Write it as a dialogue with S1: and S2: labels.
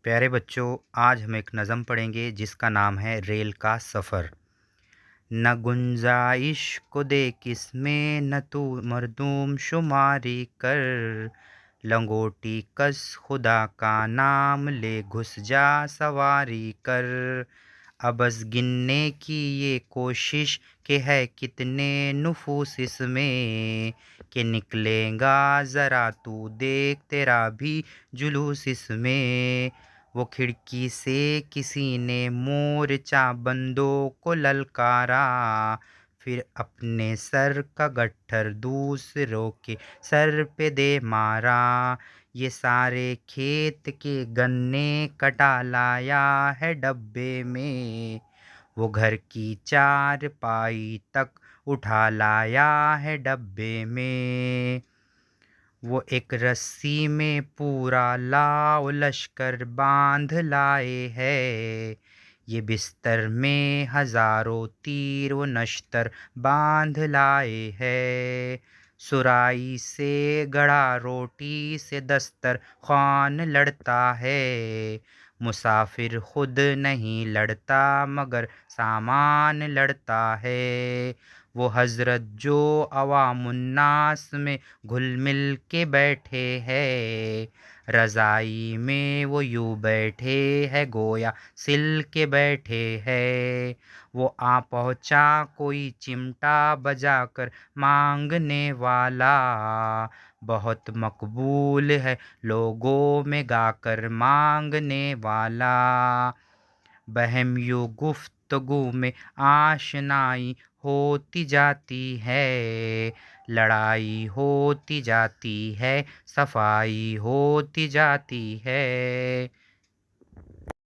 S1: प्यारे बच्चों, आज हम एक नज़म पढ़ेंगे जिसका नाम है रेल का सफ़र। न गुंजाइश को देख इसमें, न तू मरदूम शुमारी कर। लंगोटी कस खुदा का नाम ले, घुस जा सवारी कर। अबस गिनने की ये कोशिश कि है कितने नुफूस इसमें, कि निकलेगा ज़रा तू देख तेरा भी जुलूस इसमें। वो खिड़की से किसी ने मोर्चा बंदों को ललकारा, फिर अपने सर का गट्ठर दूसरों के सर पे दे मारा। ये सारे खेत के गन्ने कटा लाया है डब्बे में, वो घर की चारपाई तक उठा लाया है डब्बे में। वो एक रस्सी में पूरा लाओ लश्कर बांध लाए है, ये बिस्तर में हजारों तीर वो नश्तर बांध लाए है। सुराई से गड़ा रोटी से दस्तर खान लड़ता है, मुसाफिर खुद नहीं लड़ता मगर सामान लड़ता है। वो हज़रत जो अवामुन्नास में घुल मिल के बैठे हैं, रज़ाई में वो यूँ बैठे है गोया सिल के बैठे हैं। वो आ पहुँचा कोई चिमटा बजाकर मांगने वाला, बहुत मकबूल है लोगों में गाकर मांगने वाला। बहम यूँ गुफ्तगू में आशनाई होती जाती है, लड़ाई होती जाती है, सफाई होती जाती है।